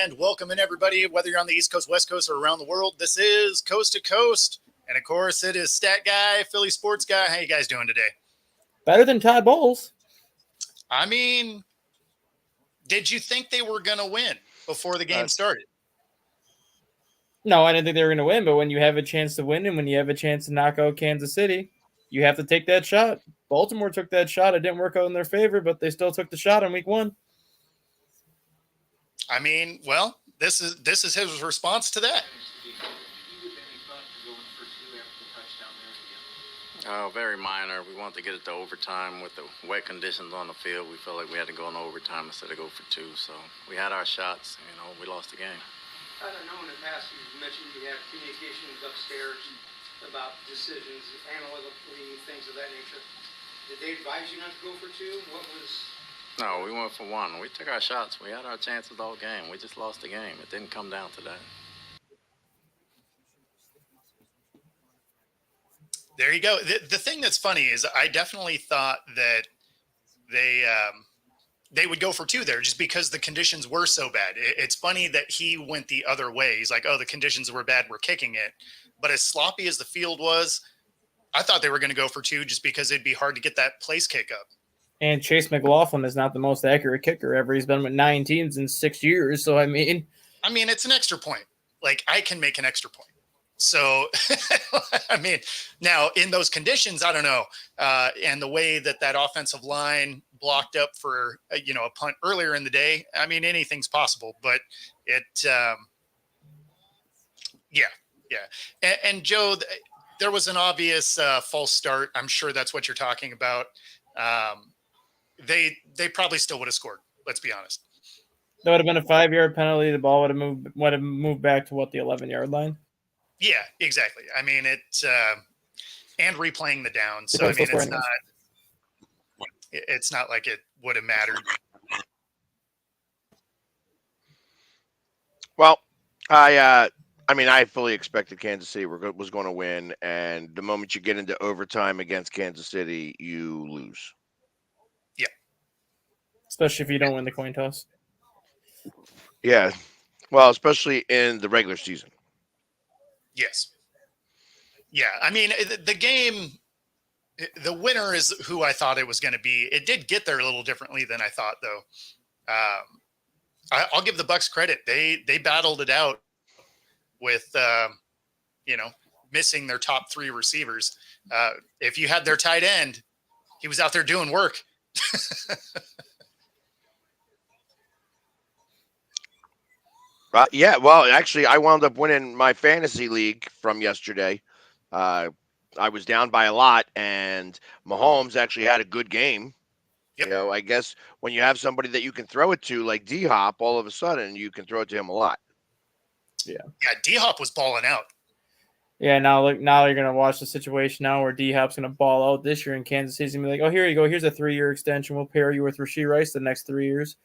And welcome in, everybody, whether you're on the East Coast, West Coast, or around the world. This is Coast to Coast. And, of course, it is Stat Guy, Philly Sports Guy. How you guys doing today? Better than Todd Bowles. I mean, did you think they were going to win before the game started? No, I didn't think they were going to win. But when you have a chance to win and when you have a chance to knock out Kansas City, you have to take that shot. Baltimore took that shot. It didn't work out in their favor, but they still took the shot in week 1. I mean, well, this is his response to that. Very minor. We wanted to get it to overtime with the wet conditions on the field. We felt like we had to go into overtime instead of go for 2. So we had our shots. We lost the game. I don't know, in the past you've mentioned you have communications upstairs about decisions, analytically, things of that nature. Did they advise you not to go for 2? What was... No, we went for 1. We took our shots. We had our chances all game. We just lost the game. It didn't come down to that. There you go. The thing that's funny is I definitely thought that they would go for 2 there just because the conditions were so bad. It's funny that he went the other way. He's like, oh, the conditions were bad, we're kicking it. But as sloppy as the field was, I thought they were going to go for 2 just because it'd be hard to get that place kick up. And Chase McLaughlin is not the most accurate kicker ever. He's been with 9 teams in 6 years. So, I mean, it's an extra point. Like, I can make an extra point. So, I mean, now in those conditions, I don't know. And the way that offensive line blocked up for, a punt earlier in the day, I mean, anything's possible. But it, yeah. And Joe, there was an obvious false start. I'm sure that's what you're talking about. They probably still would have scored. Let's be honest. That would have been a 5-yard penalty. The ball would have moved back to the 11-yard line. Yeah, exactly. I mean, and replaying the down. So I mean, it's not like it would have mattered. Well, I fully expected Kansas City was going to win, and the moment you get into overtime against Kansas City, you lose. Yeah. Especially if you don't win the coin toss. Yeah. Well, especially in the regular season. Yes. Yeah. I mean, the game, the winner is who I thought it was going to be. It did get there a little differently than I thought, though. I'll give the Bucs credit. They battled it out with, missing their top 3 receivers. If you had their tight end, he was out there doing work. Yeah, well, actually, I wound up winning my fantasy league from yesterday. I was down by a lot, and Mahomes actually had a good game. Yep. I guess when you have somebody that you can throw it to, like D-Hop, all of a sudden you can throw it to him a lot. Yeah. Yeah, D-Hop was balling out. Yeah, now you're going to watch the situation now where D-Hop's going to ball out this year in Kansas City. He's going to be like, oh, here you go. Here's a 3-year extension. We'll pair you with Rashee Rice the next 3 years.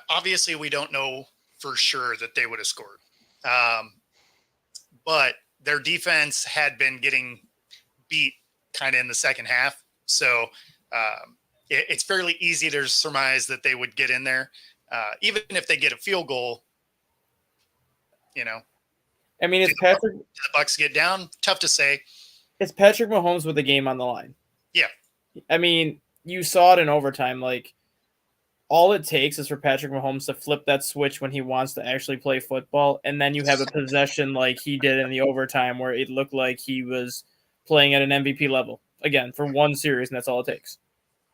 Obviously, we don't know for sure that they would have scored. But their defense had been getting beat kind of in the second half. So it's fairly easy to surmise that they would get in there. Even if they get a field goal, I mean, it's Patrick. The Bucs get down. Tough to say. It's Patrick Mahomes with the game on the line. Yeah. I mean, you saw it in overtime. Like, all it takes is for Patrick Mahomes to flip that switch when he wants to actually play football, and then you have a possession like he did in the overtime where it looked like he was playing at an MVP level. Again, for 1 series, and that's all it takes.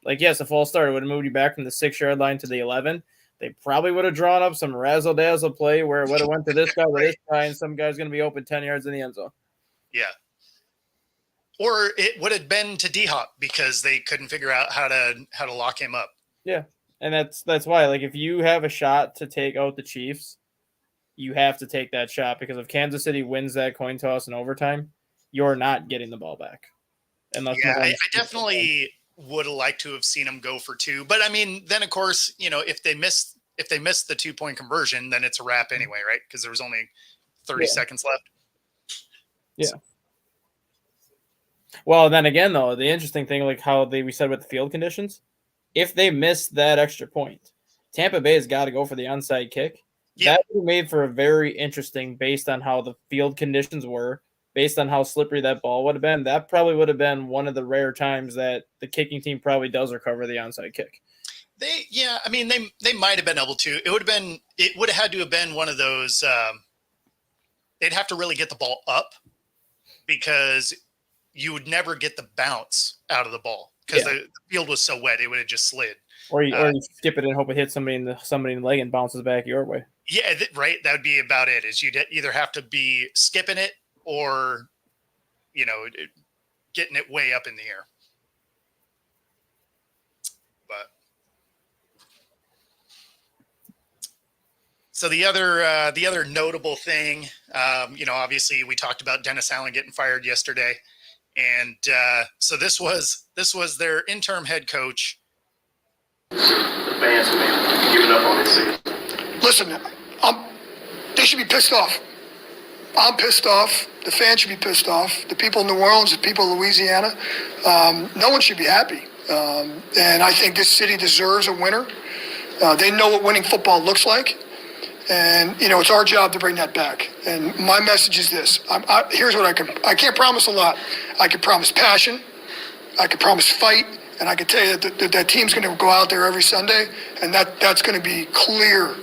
Like, yes, a false start would have moved you back from the 6-yard line to the 11. They probably would have drawn up some razzle-dazzle play where it would have went to this guy or this guy, and some guy's going to be open 10 yards in the end zone. Yeah. Or it would have been to D-Hop because they couldn't figure out how to lock him up. Yeah. And that's why, like, if you have a shot to take out the Chiefs, you have to take that shot, because if Kansas City wins that coin toss in overtime, you're not getting the ball back. I definitely would have liked to have seen them go for 2. But, I mean, then, of course, if they miss the 2-point conversion, then it's a wrap anyway, right? Because there was only 30 seconds left. Yeah. Well, then again, though, the interesting thing, like how we said with the field conditions, if they miss that extra point, Tampa Bay has got to go for the onside kick. Yeah. That would be made for a very interesting based on how the field conditions were, based on how slippery that ball would have been. That probably would have been one of the rare times that the kicking team probably does recover the onside kick. I mean, they might have been able to. It would have had to have been one of those. They'd have to really get the ball up because you would never get the bounce out of the ball because the field was so wet, it would have just slid. Or you skip it and hope it hits somebody in the leg and bounces back your way. Yeah, right. That would be about it. Is you'd either have to be skipping it or, getting it way up in the air. But so the other notable thing, obviously we talked about Dennis Allen getting fired yesterday, and so this was their interim head coach. The fans have been giving up on this season. Listen, they should be pissed off. I'm pissed off. The fans should be pissed off. The people in New Orleans, the people of Louisiana, no one should be happy. And I think this city deserves a winner. They know what winning football looks like. And, it's our job to bring that back. And my message is this. Here's what I can't promise a lot. I can promise passion. I can promise fight. And I can tell you that team's going to go out there every Sunday. And that's going to be clear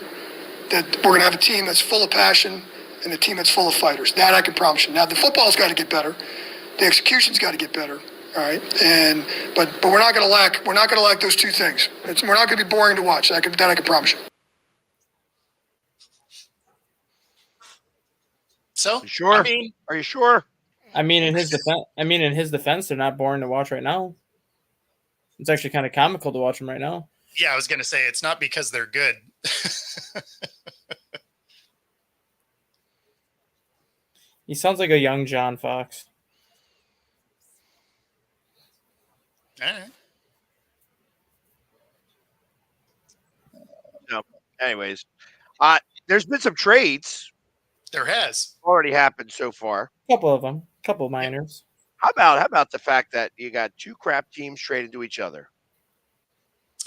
that we're going to have a team that's full of passion and a team that's full of fighters. That I can promise you. Now, the football's got to get better. The execution's got to get better. All right. But we're not going to lack those two things. We're not going to be boring to watch. That I can promise you. So, You sure? Are you sure? I mean, in his defense, they're not boring to watch right now. It's actually kind of comical to watch them right now. Yeah, I was going to say it's not because they're good. He sounds like a young John Fox. All right. No. Anyways, there's been some trades There has. already happened so far. Couple of them, couple minors. How about the fact that you got two crap teams traded to each other?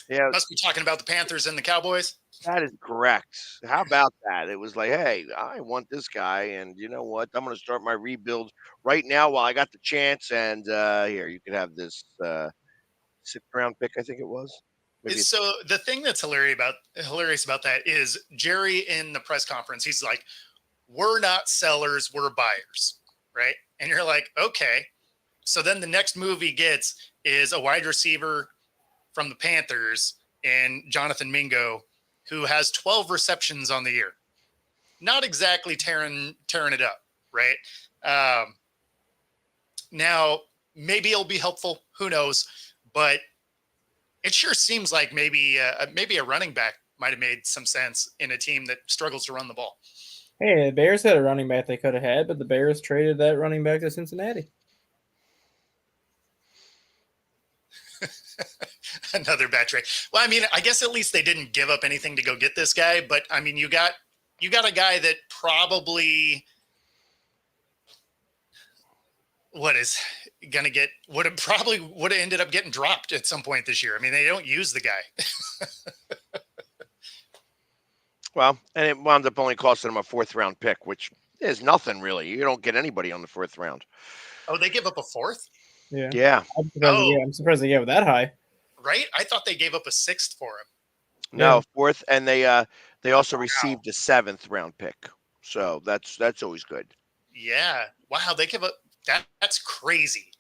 Yeah, Must be talking about the Panthers and the Cowboys. that is correct. How about that? It was like, hey, I want this guy, and you know what? I'm going to start my rebuild right now while I got the chance. And here, you can have this 6th round pick, I think it was. Maybe So the thing that's hilarious about that is Jerry in the press conference, he's like, we're not sellers, we're buyers, right? And you're like, okay. So then the next move he gets is a wide receiver from the Panthers and Jonathan Mingo, who has 12 receptions on the year. Not exactly tearing it up, right? Now, maybe it'll be helpful. Who knows? But it sure seems like maybe a running back might have made some sense in a team that struggles to run the ball. Hey, the Bears had a running back they could have had, but the Bears traded that running back to Cincinnati. Another bad trade. Well, I mean, I guess at least they didn't give up anything to go get this guy, but I mean, you got a guy that probably would have ended up getting dropped at some point this year. I mean, they don't use the guy. well, and it wound up only costing him a 4th round pick, which is nothing really. You don't get anybody on the 4th round. Oh, they give up a 4th? Yeah. Yeah. I'm surprised they gave it that high. Right? I thought they gave up a 6th for him. No, 4th, and they also received a 7th round pick. So that's always good. Yeah. Wow, they give up that's crazy.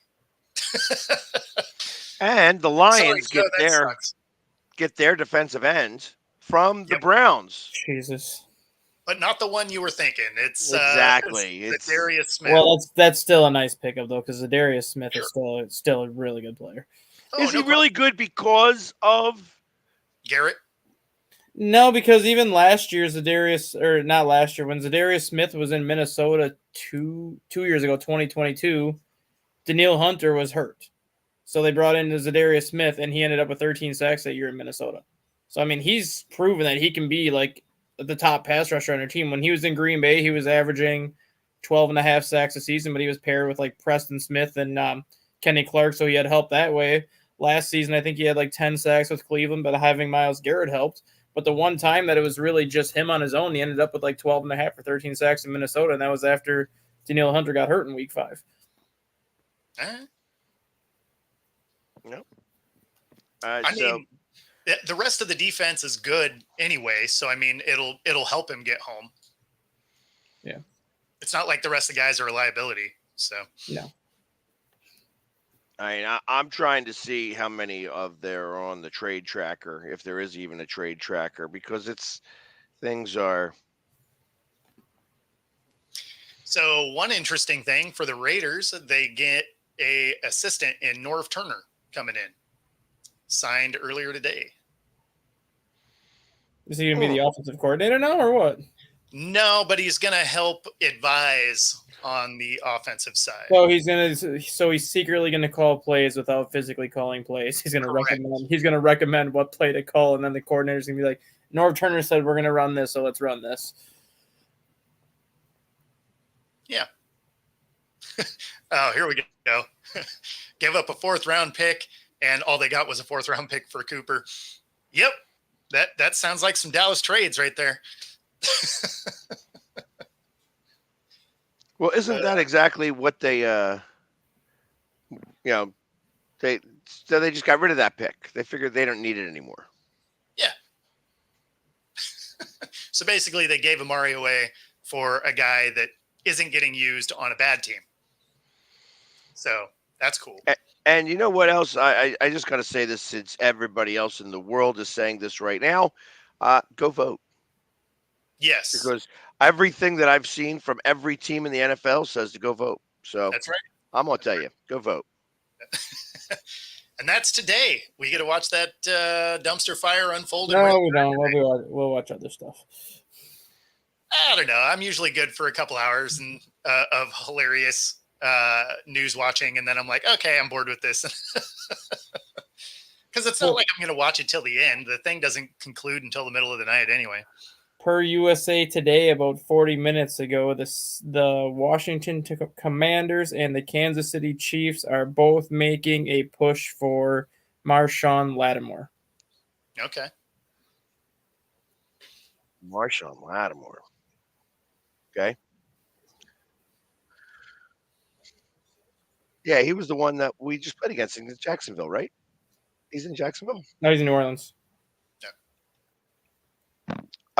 And the Lions get their defensive end from the Browns. Jesus. But not the one you were thinking. It's exactly. It's Darius Smith. Well, that's still a nice pickup though, because Darius Smith is still a really good player. Is he really good because of Garrett? No, because even last year, when Zadarius Smith was in Minnesota two years ago, 2022, Daniil Hunter was hurt. So they brought in Zadarius Smith, and he ended up with 13 sacks that year in Minnesota. So, I mean, he's proven that he can be like the top pass rusher on their team. When he was in Green Bay, he was averaging 12.5 sacks a season, but he was paired with like Preston Smith and Kenny Clark, so he had help that way. Last season, I think he had like 10 sacks with Cleveland, but having Myles Garrett helped. But the one time that it was really just him on his own, he ended up with like 12 and a half or 13 sacks in Minnesota, and that was after Danielle Hunter got hurt in week 5. Nope. I mean, the rest of the defense is good anyway, so I mean, it'll help him get home. Yeah. It's not like the rest of the guys are a liability. So No. I'm trying to see how many of there are on the trade tracker, if there is even a trade tracker, because things are. So one interesting thing for the Raiders, they get a assistant in Norv Turner coming in, signed earlier today. Is he going to be the offensive coordinator now or what? No, but he's going to help advise on the offensive side. So he's secretly going to call plays without physically calling plays. He's going to recommend what play to call, and then the coordinator's going to be like, Norv Turner said we're going to run this, so let's run this. Yeah. Oh, here we go. Give up a 4th round pick, and all they got was a 4th round pick for Cooper. Yep. That sounds like some Dallas trades right there. Well, isn't that exactly what they, they just got rid of that pick. They figured they don't need it anymore. Yeah. So basically they gave Amari away for a guy that isn't getting used on a bad team. So that's cool. And you know what else? I just got to say this, since everybody else in the world is saying this right now, go vote. Yes. Because everything that I've seen from every team in the NFL says to go vote. So that's right. I'm going to tell you, go vote. And that's today. We get to watch that dumpster fire unfold. No, we don't. We'll watch other stuff. I don't know. I'm usually good for a couple hours and of hilarious news watching, and then I'm like, okay, I'm bored with this. Because it's not like I'm going to watch it till the end. The thing doesn't conclude until the middle of the night anyway. Per USA Today, about 40 minutes ago, the Washington Commanders and the Kansas City Chiefs are both making a push for Marshawn Lattimore. Okay. Marshawn Lattimore. Okay. Yeah, he was the one that we just played against in Jacksonville, right? He's in Jacksonville? No, he's in New Orleans.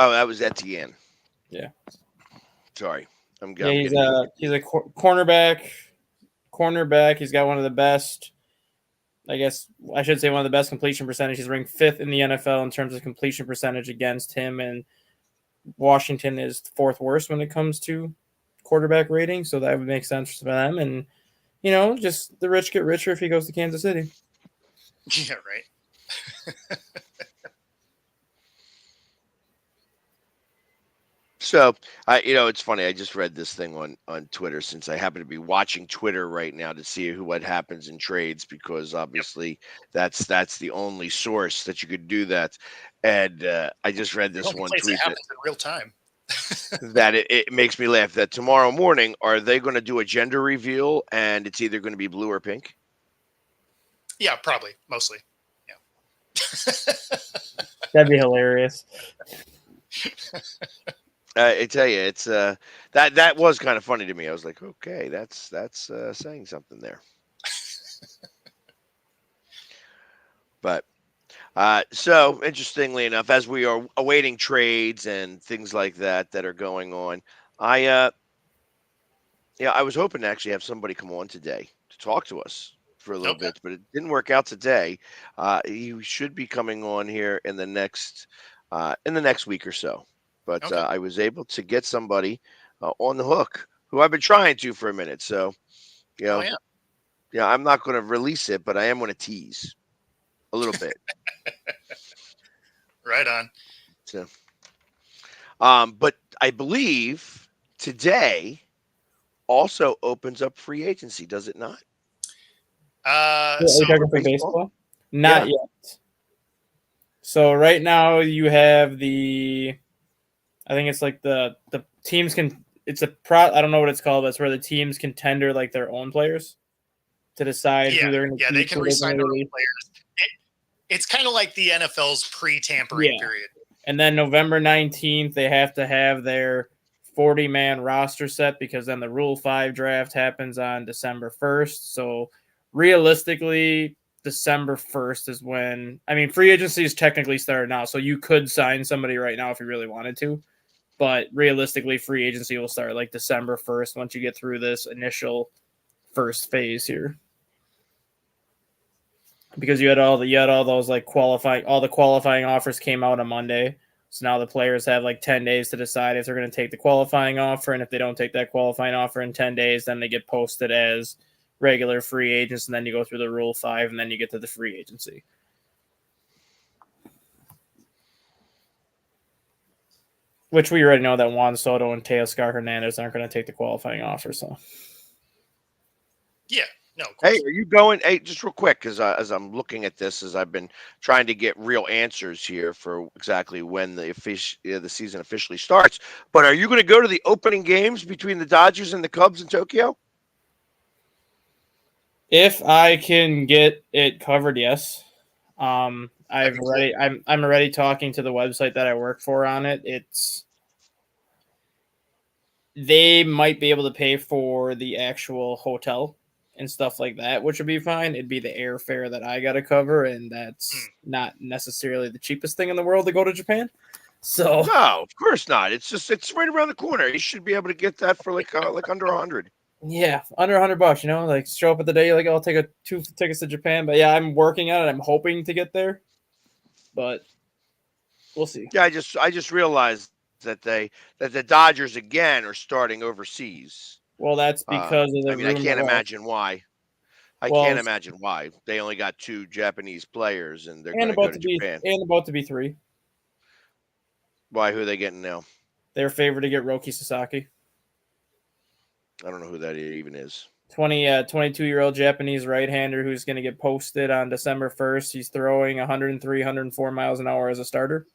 Oh, that was Etienne. Yeah. Sorry. He's a cornerback. He's got one of the best, I guess I should say one of the best completion percentage. He's ranked 5th in the NFL in terms of completion percentage against him, and Washington is 4th worst when it comes to quarterback rating, so that would make sense for them. And, just the rich get richer if he goes to Kansas City. Yeah, right. So, it's funny. I just read this thing on Twitter, since I happen to be watching Twitter right now to see what happens in trades, because obviously that's the only source that you could do that. And I just read this one tweet that happens in real time. that it makes me laugh. That tomorrow morning, are they going to do a gender reveal, and it's either going to be blue or pink? Yeah, probably, mostly. Yeah. That'd be hilarious. I tell you, it's that was kind of funny to me. I was like, okay, that's saying something there. But so interestingly enough, as we are awaiting trades and things like that are going on, I was hoping to actually have somebody come on today to talk to us for a little bit, but it didn't work out today. He should be coming on here in the next week or so. But I was able to get somebody on the hook who I've been trying to for a minute. So, I'm not going to release it, but I am going to tease a little bit. Right on. So, but I believe today also opens up free agency, does it not? Are you talking for baseball? Not yet. So right now you have I think it's like the teams can. It's I don't know what it's called, but it's where the teams can tender like their own players to decide Yeah, who they're going to yeah, keep. they can who they're re-sign gonna their own release. players. It's kind of like the NFL's pre-tampering Yeah. period. And then November 19th, they have to have their 40-man roster set because then the Rule 5 draft happens on December 1st. So realistically, December 1st is when, I mean, free agency is technically started now. So you could sign somebody right now if you really wanted to. But realistically, free agency will start like December 1st once you get through this initial first phase here. Because you had all those like all the qualifying offers came out on Monday. So now the players have like 10 days to decide if they're going to take the qualifying offer. And if they don't take that qualifying offer in 10 days, then they get posted as regular free agents. And then you go through the Rule 5 and then you get to the free agency. Which we already know that Juan Soto and Teoscar Hernandez aren't going to take the qualifying offer. So, Yeah, no. Of course. Hey, are you going? Hey, just real quick, because as I'm looking at this, as I've been trying to get real answers here for exactly when the season officially starts. But are you going to go to the opening games between the Dodgers and the Cubs in Tokyo? if I can get it covered, yes. That'd be cool. I'm already talking to the website that I work for on it. They might be able to pay for the actual hotel and stuff like that, which would be fine. It'd be the airfare that I got to cover, and that's not necessarily the cheapest thing in the world to go to Japan. So No, of course not. It's right around the corner. You should be able to get that for like under 100. yeah, under $100, like show up at the day, like I'll take 2 tickets to Japan. But yeah, I'm working on it. I'm hoping to get there, but we'll see. Yeah, I just realized that the Dodgers again are starting overseas. Well, that's because of the I mean, I rumor- can't well, imagine why. I Well, can't imagine why they only got 2 Japanese players and they're going and to go about to to be Japan. and about to be 3. Why? Who are they getting now? They're favored to get Roki Sasaki, I don't know who that even is. 22-year-old Japanese right-hander who's going to get posted on December 1st. He's throwing 103, 104 miles an hour as a starter.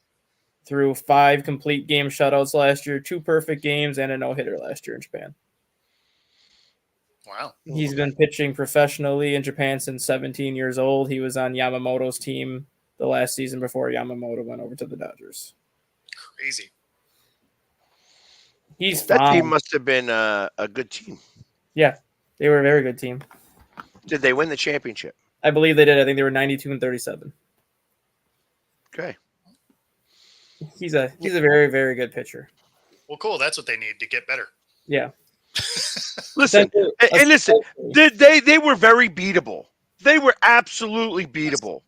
Threw 5 complete game shutouts last year, 2 perfect games, and a no-hitter last year in Japan. Wow. He's been pitching professionally in Japan since 17 years old. He was on Yamamoto's team the last season before Yamamoto went over to the Dodgers. Crazy. He's That team fine. must have been a good team. Yeah, they were a very good team. Did they win the championship? I believe they did. I think they were 92-37. Okay. He's a very, very good pitcher. Well, cool. That's what they need to get better. Yeah. Listen, and listen, they were very beatable. They were absolutely beatable.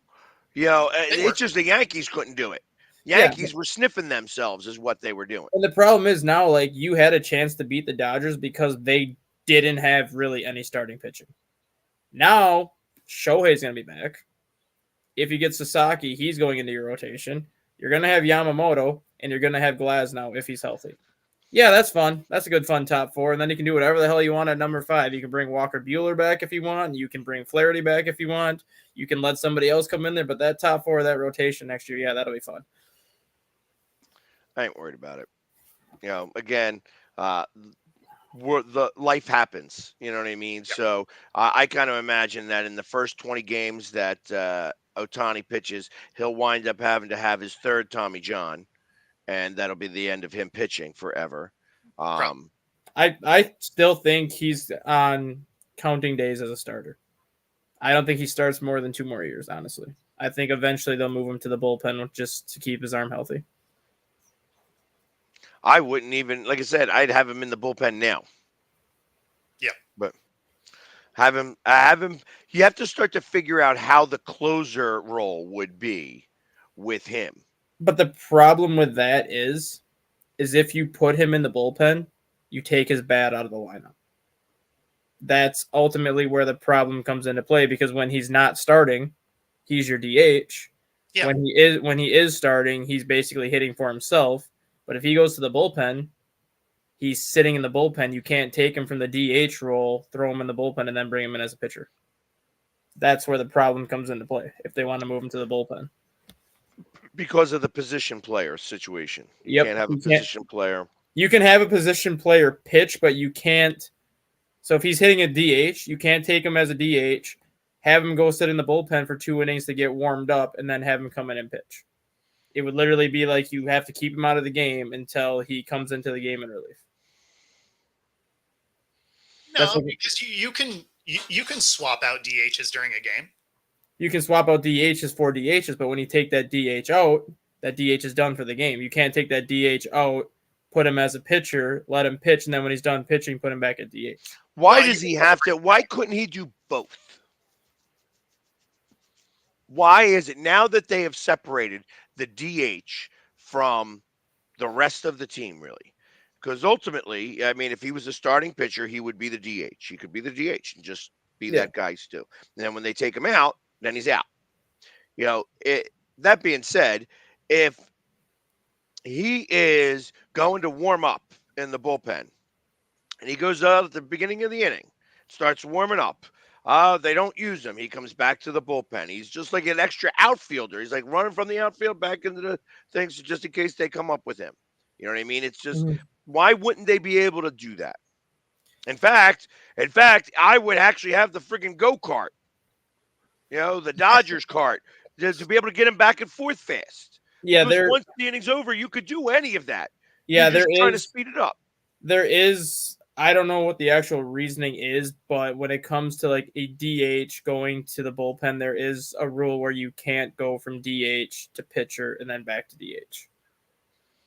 You know, They were. it's just the Yankees couldn't do it. Yankees were sniffing themselves is what they were doing. And the problem is now, like, you had a chance to beat the Dodgers because they didn't have really any starting pitching. Now, Shohei's going to be back. If you get Sasaki, he's going into your rotation. You're going to have Yamamoto, and you're going to have Glasnow if he's healthy. Yeah, that's fun. That's a good fun top 4. And then you can do whatever the hell you want at number 5. You can bring Walker Buehler back if you want. You can bring Flaherty back if you want. You can let somebody else come in there. But that top 4, that rotation next year, yeah, that'll be fun. I ain't worried about it. You know, again, the life happens. You know what I mean? Yep. So I kind of imagine that in the first 20 games that Ohtani pitches, he'll wind up having to have his 3rd Tommy John, and that'll be the end of him pitching forever. I still think he's on counting days as a starter. I don't think he starts more than 2 more years, honestly. I think eventually they'll move him to the bullpen just to keep his arm healthy. I wouldn't even, like I said, I'd have him in the bullpen now. Yeah. But have him. You have to start to figure out how the closer role would be with him. But the problem with that is if you put him in the bullpen, you take his bat out of the lineup. That's ultimately where the problem comes into play, because when he's not starting, he's your DH. Yeah. When he is starting, he's basically hitting for himself. But if he goes to the bullpen, he's sitting in the bullpen. You can't take him from the DH role, throw him in the bullpen, and then bring him in as a pitcher. That's where the problem comes into play if they want to move him to the bullpen. Because of the position player situation. You Yep, can't have a you can't. position player. You can have a position player pitch, but you can't So if he's hitting a DH, you can't take him as a DH, have him go sit in the bullpen for 2 innings to get warmed up, and then have him come in and pitch. It would literally be like you have to keep him out of the game until he comes into the game in relief. That's No, what because you can swap out DHs during a game. you can swap out DHs for DHs, but when you take that DH out, that DH is done for the game. You can't take that DH out, put him as a pitcher, let him pitch, and then when he's done pitching, put him back at DH. Why Well, does you- he have to? Why couldn't he do both? Why is it now that they have separated the DH from the rest of the team, really? Because ultimately, I mean, if he was a starting pitcher, he would be the DH. He could be the DH and just be Yeah. that guy still. And then when they take him out, then he's out. You know, that being said, if he is going to warm up in the bullpen and he goes out at the beginning of the inning, starts warming up, they don't use him. He comes back to the bullpen. He's just like an extra outfielder. He's like running from the outfield back into the things just in case they come up with him. You know what I mean? It's just, why wouldn't they be able to do that? In fact, I would actually have the freaking go-kart, the Dodgers cart, to be able to get him back and forth fast. Yeah, Because once the inning's over, you could do any of that. Yeah, You're just trying to is. speed it up. There is. I don't know what the actual reasoning is, but when it comes to like a DH going to the bullpen, there is a rule where you can't go from DH to pitcher and then back to DH.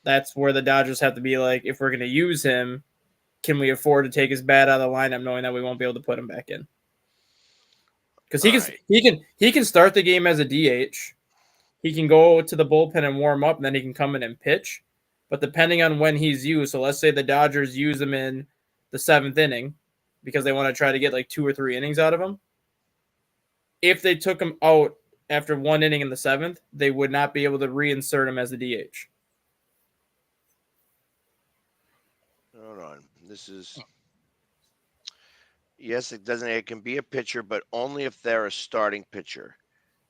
That's where the Dodgers have to be like, if we're going to use him, can we afford to take his bat out of the lineup knowing that we won't be able to put him back in? Because he can start the game as a DH. He can go to the bullpen and warm up, and then he can come in and pitch. But depending on when he's used, so let's say the Dodgers use him in the 7th inning because they want to try to get like 2 or 3 innings out of him. If they took him out after 1 inning in the 7th, they would not be able to reinsert him as a DH. Hold on. This is. Yes, it can be a pitcher, but only if they're a starting pitcher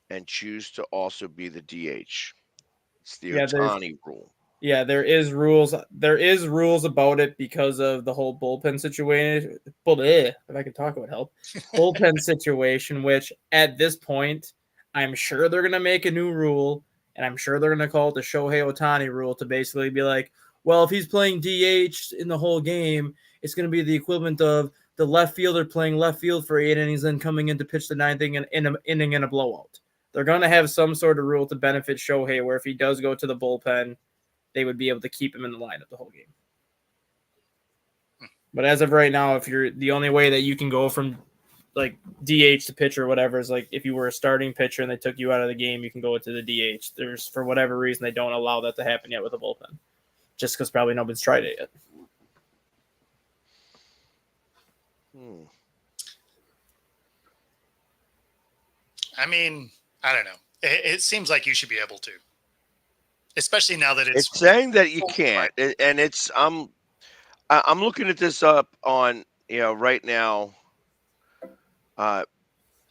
and choose to also be the DH. It's the Ohtani rule. Yeah, there is rules. There is rules about it because of the whole bullpen situation. If I could talk, it would help. Bullpen situation, which at this point, I'm sure they're going to make a new rule, and I'm sure they're going to call it the Shohei Ohtani rule to basically be like, well, if he's playing DH in the whole game, it's going to be the equivalent of the left fielder playing left field for 8 innings, then coming in to pitch the 9th inning in a blowout. They're going to have some sort of rule to benefit Shohei, where if he does go to the bullpen, they would be able to keep him in the lineup the whole game. But as of right now, if you're the only way that you can go from like DH to pitcher or whatever is like if you were a starting pitcher and they took you out of the game, you can go to the DH. There's for whatever reason they don't allow that to happen yet with a bullpen, just because probably nobody's tried it yet. I mean, I don't know. It seems like you should be able to, especially now that it's saying that you can't, and it's I'm looking at this up on right now.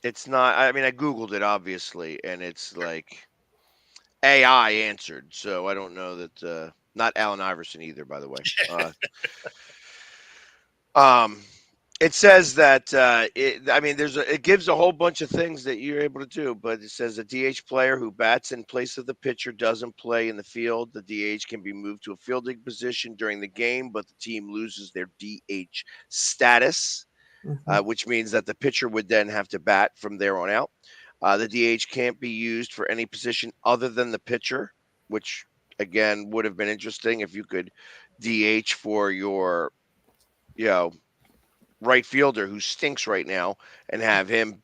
It's not. I mean, I googled it obviously, and it's like AI answered. So I don't know that. Not Allen Iverson either, by the way. It says that it gives a whole bunch of things that you're able to do, but it says a DH player who bats in place of the pitcher doesn't play in the field. The DH can be moved to a fielding position during the game, but the team loses their DH status, which means that the pitcher would then have to bat from there on out. The DH can't be used for any position other than the pitcher, which again would have been interesting if you could DH for your, right fielder who stinks right now and have him,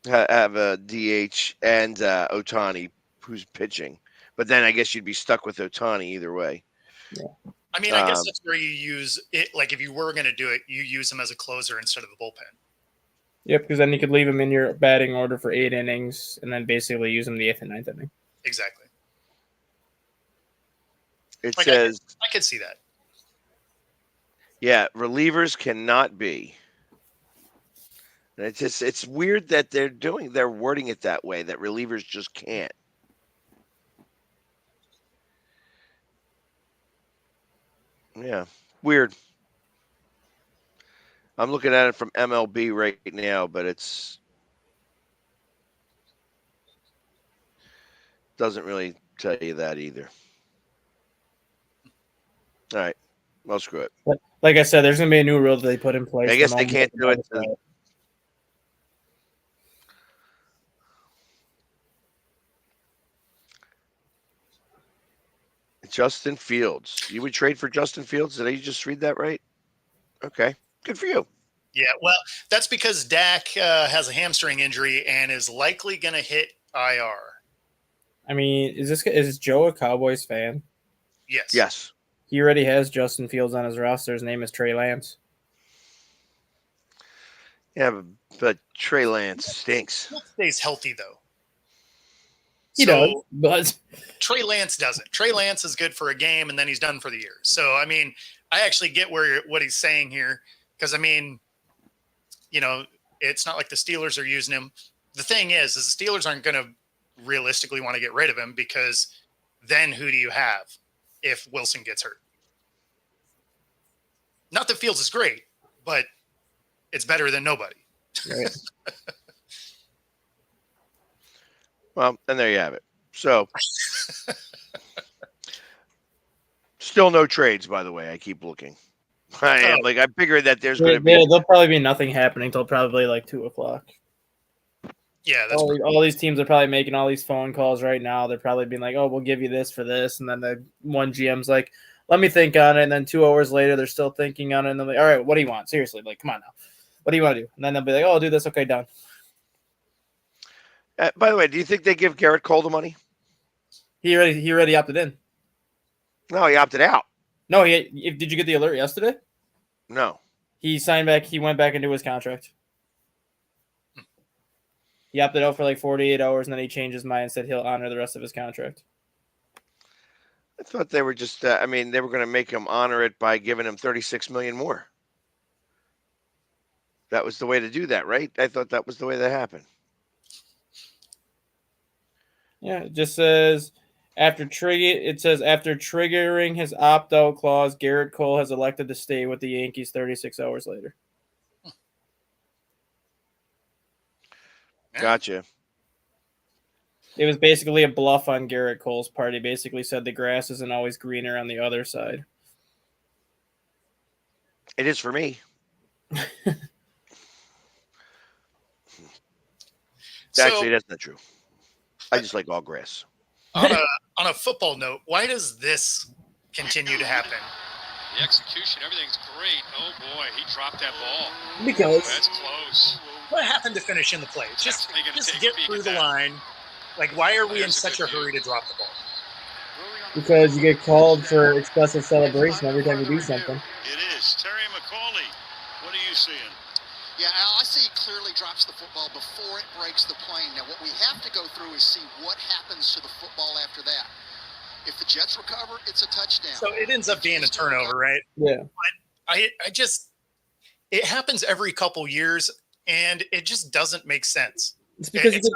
have a DH and Ohtani who's pitching. But then I guess you'd be stuck with Ohtani either way. Yeah. I mean, I guess that's where you use it. Like if you were going to do it, you use him as a closer instead of the bullpen. Yep, because then you could leave him in your batting order for 8 innings and then basically use him the 8th and 9th inning. Exactly. It Like, says I could see that. Yeah, relievers cannot be. And it's weird that they're wording it that way, that relievers just can't. Yeah, weird. I'm looking at it from MLB right now, but it's doesn't really tell you that either. All right. Well, screw it. But like I said, there's gonna be a new rule that they put in place. I guess they the moment can't the do it. ball is out. Justin Fields. You would trade for Justin Fields? Did I just read that right? Okay. Good for you. Yeah, well, that's because Dak has a hamstring injury and is likely going to hit IR. I mean, is Joe a Cowboys fan? Yes. Yes. He already has Justin Fields on his roster. His name is Trey Lance. Yeah, but Trey Lance stinks. He stays healthy though. He does, but Trey Lance doesn't. Trey Lance is good for a game and then he's done for the year. So I mean, I actually get what he's saying here because I mean, you know, it's not like the Steelers are using him. The thing is the Steelers aren't going to realistically want to get rid of him because then who do you have if Wilson gets hurt? Not that Fields is great, but it's better than nobody. right. Well, and there you have it. So, still no trades, by the way. I keep looking. I figured that there's going to be. There'll probably be nothing happening till probably like 2:00. Yeah, that's all these teams are probably making all these phone calls right now. They're probably being like, "Oh, we'll give you this for this," and then the one GM's like, "Let me think on it." And then 2 hours later, they're still thinking on it, and they're like, "All right, what do you want? Seriously, like, come on now, what do you want to do?" And then they'll be like, "Oh, I'll do this. Okay, done." By the way, do you think they give Garrett Cole the money? He already opted in. No, he opted out. No, did you get the alert yesterday? No. He signed back. He went back into his contract. He opted out for like 48 hours, and then he changed his mind and said he'll honor the rest of his contract. I thought they were just. They were going to make him honor it by giving him $36 million more. That was the way to do that, right? I thought that was the way that happened. Yeah, it just says after triggering his opt-out clause, Garrett Cole has elected to stay with the Yankees 36 hours later. Gotcha. It was basically a bluff on Garrett Cole's part. He basically said the grass isn't always greener on the other side. It is for me. Actually, that's not true. I just like all grass. on a football note, why does this continue to happen? The execution, everything's great. Oh boy, he dropped that ball. Because That's close. What happened to finish in the play? Just Definitely gonna take a get peek through at the that. line. Like, why are we in There's a such a good view. hurry to drop the ball? because you get called for excessive celebration every time you do something. It is. Terry McCauley, what are you seeing? Yeah, Al, I see he clearly drops the football before it breaks the plane. Now, what we have to go through is see what happens to the football after that. If the Jets recover, it's a touchdown. So it ends up being a turnover, right? Yeah. I just, it happens every couple years, and it just doesn't make sense. It's because It's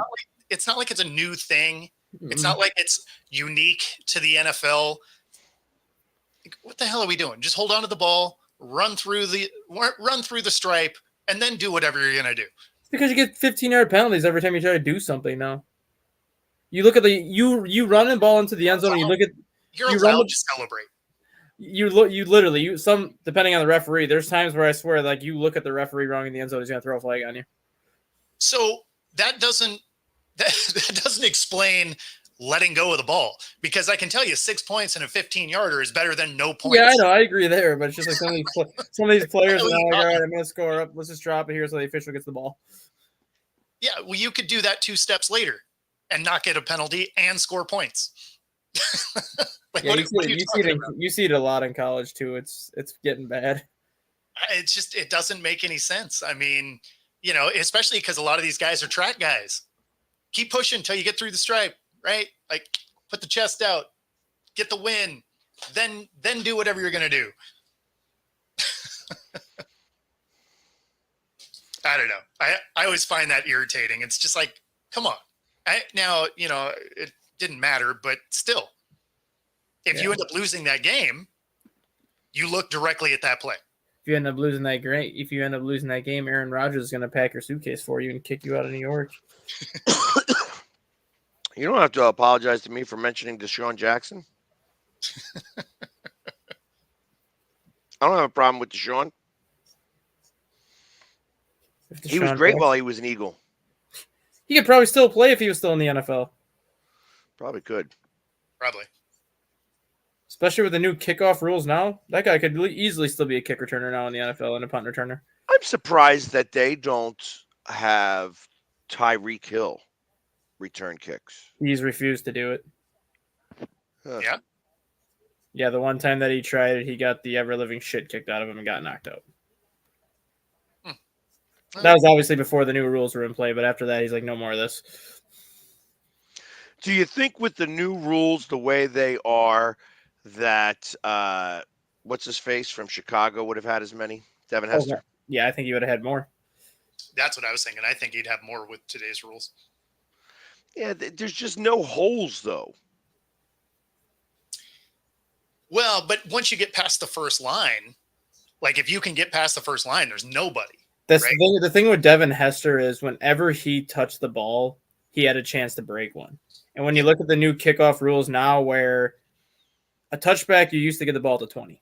not like it's a new thing. It's not like it's unique to the NFL. Like, what the hell are we doing? Just hold on to the ball, run through the stripe, and then do whatever you're gonna do. It's because you get 15-yard penalties every time you try to do something now. You look at you run the ball into the end zone. And you look at You're You run allowed the- to celebrate. some depending on the referee. There's times where I swear like you look at the referee wrong in the end zone, he's gonna throw a flag on you. So that doesn't explain letting go of the ball, because I can tell you 6 points and a 15-yarder is better than no points. Yeah, I know, I agree there, but it's just like some of these players are like, all right, I'm gonna score up. Let's just drop it here so the official gets the ball. Yeah, well, you could do that 2 steps later and not get a penalty and score points. Like, Yeah, what are you talking about? you see it a lot in college too. It's getting bad. It's just, it doesn't make any sense. I mean, you know, especially because a lot of these guys are track guys. Keep pushing until you get through the stripe, right? Like, put the chest out, get the win, then do whatever you're going to do. I don't know. I always find that irritating. It's just like, come on. Now, you know, it didn't matter, but still, if you end up losing that game, you look directly at that play. If you end up losing that game, Aaron Rodgers is going to pack your suitcase for you and kick you out of New York. You don't have to apologize to me for mentioning Deshaun Jackson. I don't have a problem with Deshaun. He was great while he was an Eagle. He could probably still play if he was still in the NFL. Probably could. Probably. Especially with the new kickoff rules now. That guy could easily still be a kick returner now in the NFL and a punt returner. I'm surprised that they don't have Tyreek Hill return kicks. He's refused to do it. Huh. Yeah. Yeah, the one time that he tried it, he got the ever-living shit kicked out of him and got knocked out. That was obviously before the new rules were in play, but after that, he's like, no more of this. Do you think with the new rules, the way they are, that what's his face from Chicago would have had as many? Devin Hester? Yeah, I think he would have had more. That's what I was thinking. I think he'd have more with today's rules. Yeah, there's just no holes, though. Well, but once you get past the first line, like if you can get past the first line, there's nobody. That's right? the thing with Devin Hester is whenever he touched the ball, he had a chance to break one. And when you look at the new kickoff rules now where a touchback, you used to get the ball to 20.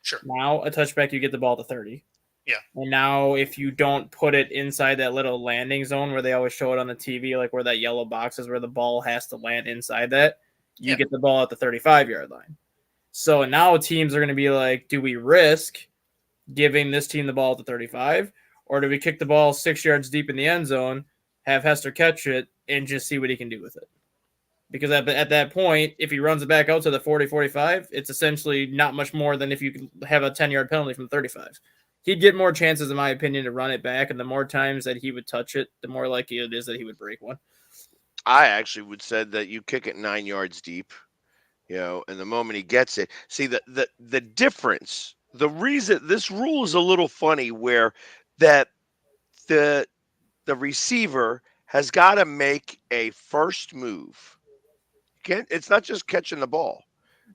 Sure. Now a touchback, you get the ball to 30. Yeah. And now if you don't put it inside that little landing zone where they always show it on the TV, like where that yellow box is where the ball has to land inside that, you get the ball at the 35-yard line. So now teams are going to be like, do we risk giving this team the ball at the 35? Or do we kick the ball 6 yards deep in the end zone, have Hester catch it, and just see what he can do with it? Because at that point, if he runs it back out to the 40, 45, it's essentially not much more than if you can have a 10-yard penalty from 35. He'd get more chances, in my opinion, to run it back, and the more times that he would touch it, the more likely it is that he would break one. I actually would say that you kick it 9 yards deep, and the moment he gets it. See, the difference, the reason this rule is a little funny where that the receiver has got to make a first move. It's not just catching the ball.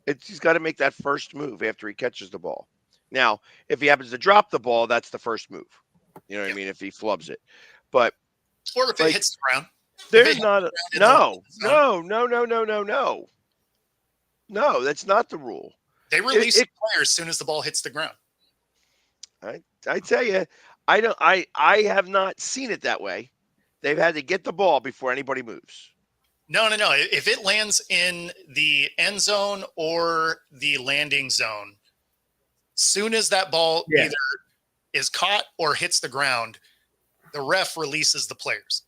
He's got to make that first move after he catches the ball. Now, if he happens to drop the ball, that's the first move. You know what I mean? If he flubs it. But or if it hits the ground. There's not no, that's not the rule. They release the player as soon as the ball hits the ground. I tell you, I have not seen it that way. They've had to get the ball before anybody moves. No. If it lands in the end zone or the landing zone, soon as that ball either is caught or hits the ground, the ref releases the players.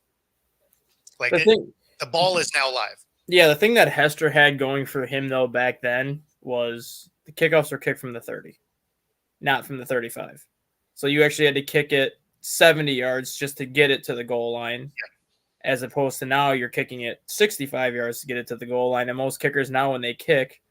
Like the ball is now live. Yeah, the thing that Hester had going for him, though, back then was the kickoffs were kicked from the 30, not from the 35. So you actually had to kick it 70 yards just to get it to the goal line, as opposed to now you're kicking it 65 yards to get it to the goal line. And most kickers now, when they kick,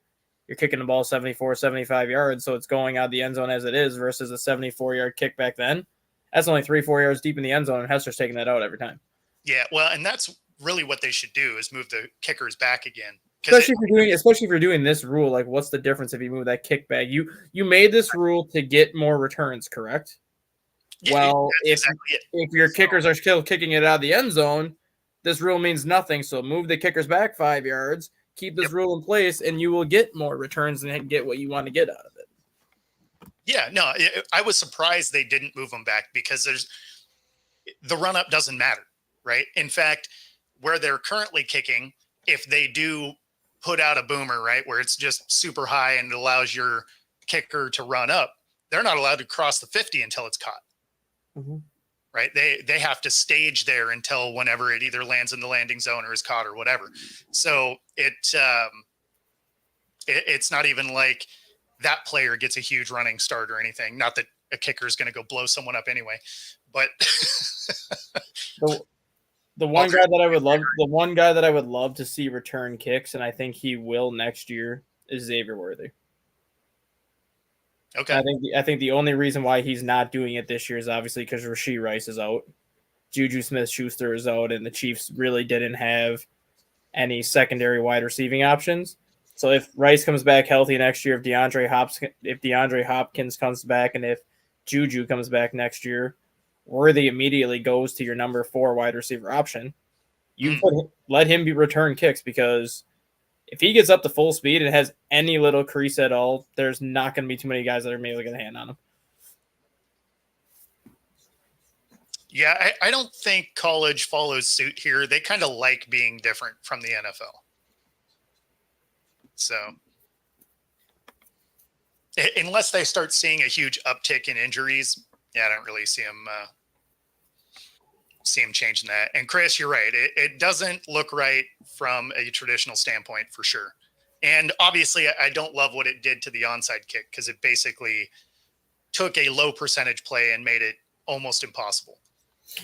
you're kicking the ball 74, 75 yards, so it's going out the end zone as it is versus a 74-yard kick back then. That's only 3-4 yards deep in the end zone, and Hester's taking that out every time. Yeah, well, and that's really what they should do is move the kickers back again. Especially if you're doing this rule, like what's the difference if you move that kick back? You made this rule to get more returns, correct? Yeah, well, if your kickers are still kicking it out of the end zone, this rule means nothing. So move the kickers back 5 yards, keep this rule in place, and you will get more returns and get what you want to get out of it. Yeah, no, I was surprised they didn't move them back because the run-up doesn't matter, right? In fact, where they're currently kicking, if they do put out a boomer, right, where it's just super high and it allows your kicker to run up, they're not allowed to cross the 50 until it's caught. Mm-hmm. Right? They have to stage there until whenever it either lands in the landing zone or is caught or whatever. So it's not even like that player gets a huge running start or anything. Not that a kicker is going to go blow someone up anyway, but the one guy that I would love to see return kicks, and I think he will next year, is Xavier Worthy. Okay. I think the only reason why he's not doing it this year is obviously because Rashee Rice is out, Juju Smith-Schuster is out, and the Chiefs really didn't have any secondary wide receiving options. So if Rice comes back healthy next year, if DeAndre Hopkins comes back, and if Juju comes back next year, Worthy immediately goes to your number 4 wide receiver option. You let him be return kicks, because if he gets up to full speed and has any little crease at all, there's not going to be too many guys that are maybe going to hand on him. Yeah, I don't think college follows suit here. They kind of like being different from the NFL. So unless they start seeing a huge uptick in injuries, yeah, I don't really see them changing that. And Chris, you're right. It doesn't look right from a traditional standpoint for sure. And obviously I don't love what it did to the onside kick, because it basically took a low percentage play and made it almost impossible.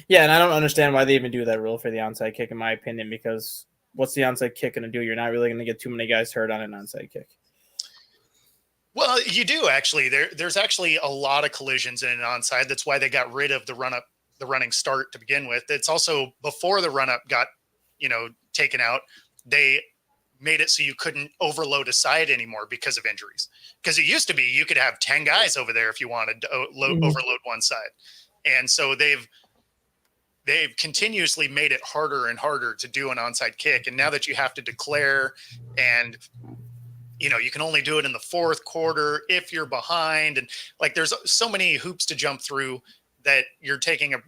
Yeah, and I don't understand why they even do that rule for the onside kick, in my opinion, because what's the onside kick going to do? You're not really going to get too many guys hurt on an onside kick. Well, you do actually. There's actually a lot of collisions in an onside. That's why they got rid of the running start to begin with. It's also before the run up got, taken out. They made it so you couldn't overload a side anymore because of injuries. Because it used to be you could have 10 guys over there if you wanted to overload one side, and so they've continuously made it harder and harder to do an onside kick. And now that you have to declare, and you can only do it in the fourth quarter if you're behind, and like there's so many hoops to jump through that you're taking a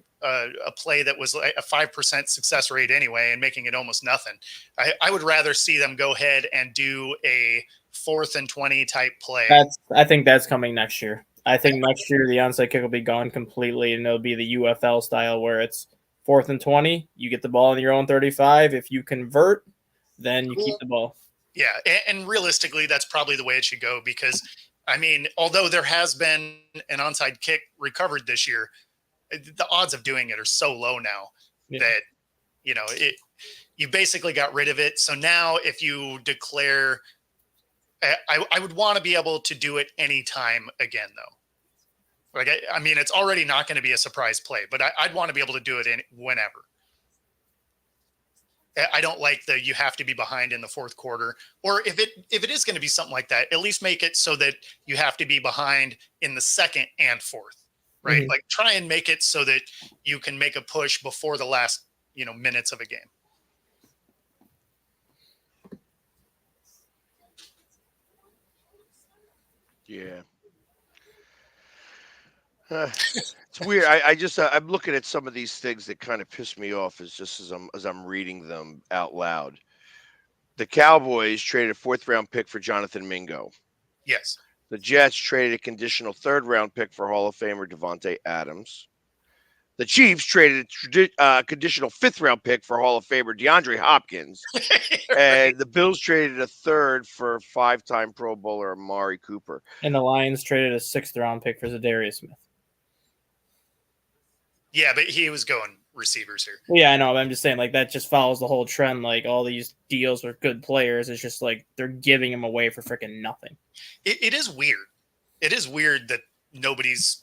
play that was like a 5% success rate anyway and making it almost nothing. I would rather see them go ahead and do a 4th and 20 type play. I think that's coming next year. I think next year the onside kick will be gone completely, and it'll be the UFL style where it's 4th and 20. You get the ball in your own 35. If you convert, then you keep the ball. Yeah, and realistically, that's probably the way it should go, because, I mean, although there has been an onside kick recovered this year, the odds of doing it are so low now that, you basically got rid of it. So now if you declare, I would want to be able to do it anytime again, though. Like, I mean, it's already not going to be a surprise play, but I'd want to be able to do it whenever. I don't like you have to be behind in the fourth quarter, or if it is going to be something like that, at least make it so that you have to be behind in the second and fourth, right? Like try and make it so that you can make a push before the last, minutes of a game. Yeah. It's weird. I'm looking at some of these things that kind of piss me off as I'm reading them out loud. The Cowboys traded a 4th-round pick for Jonathan Mingo. Yes. The Jets traded a conditional 3rd-round pick for Hall of Famer Devontae Adams. The Chiefs traded a conditional 5th-round pick for Hall of Famer DeAndre Hopkins. And the Bills traded a 3rd for 5-time Pro Bowler Amari Cooper. And the Lions traded a 6th-round pick for Zadarius Smith. Yeah, but he was going receivers here. Well, yeah, I know. But I'm just saying, like, that just follows the whole trend. Like, all these deals with good players, it's just like they're giving them away for freaking nothing. It is weird. It is weird that nobody's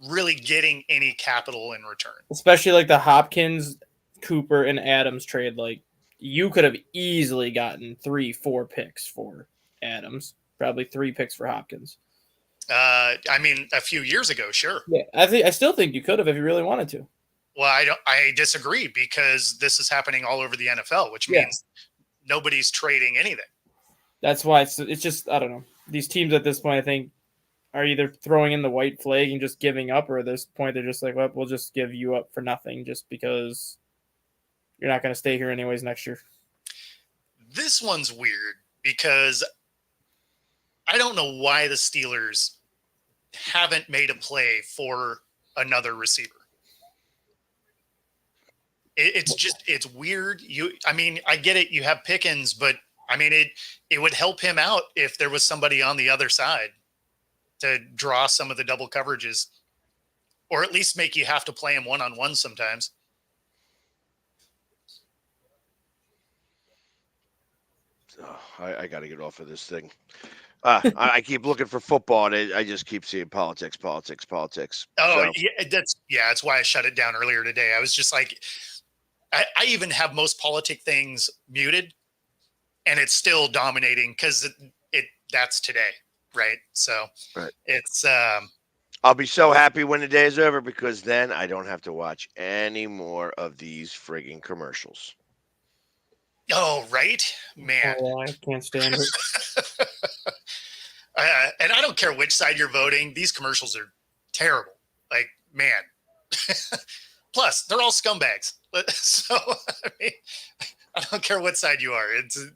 really getting any capital in return. Especially like the Hopkins, Cooper, and Adams trade. Like, you could have easily gotten 3-4 picks for Adams. Probably 3 picks for Hopkins. I mean, a few years ago, sure. Yeah, I still think you could have if you really wanted to. Well, I disagree, because this is happening all over the NFL, which means nobody's trading anything. That's why it's just, I don't know. These teams at this point, I think, are either throwing in the white flag and just giving up, or at this point they're just like, well, we'll just give you up for nothing just because you're not going to stay here anyways next year. This one's weird because I don't know why the Steelers haven't made a play for another receiver. It's weird. I mean, I get it. You have Pickens, but I mean, it would help him out if there was somebody on the other side to draw some of the double coverages, or at least make you have to play him one-on-one sometimes. Oh, I got to get off of this thing. I keep looking for football, and I just keep seeing politics. Oh, So. yeah, that's why I shut it down earlier today. I was just like, I even have most politic things muted, and it's still dominating because that's today, right? So right. it's I'll be so happy when the day is over because then I don't have to watch any more of these frigging commercials. Oh, right, man. Oh, I can't stand it. And I don't care which side you're voting. These commercials are terrible. Like, man. Plus, they're all scumbags. So, I mean, I don't care what side you are.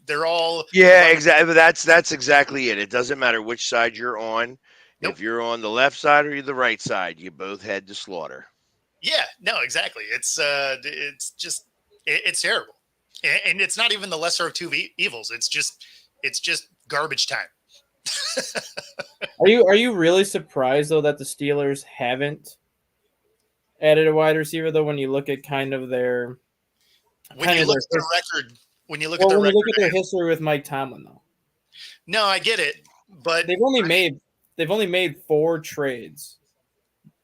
They're all. Yeah, exactly. That's exactly it. It doesn't matter which side you're on. Nope. If you're on the left side or the right side, you both head to slaughter. Yeah, no, exactly. It's just it's terrible, and it's not even the lesser of two evils. It's just garbage time. Are you really surprised though that the Steelers haven't added a wide receiver though? When you look at kind of their When you look at their record, when you look at their history with Mike Tomlin though, no, I get it, but they've only made 4 trades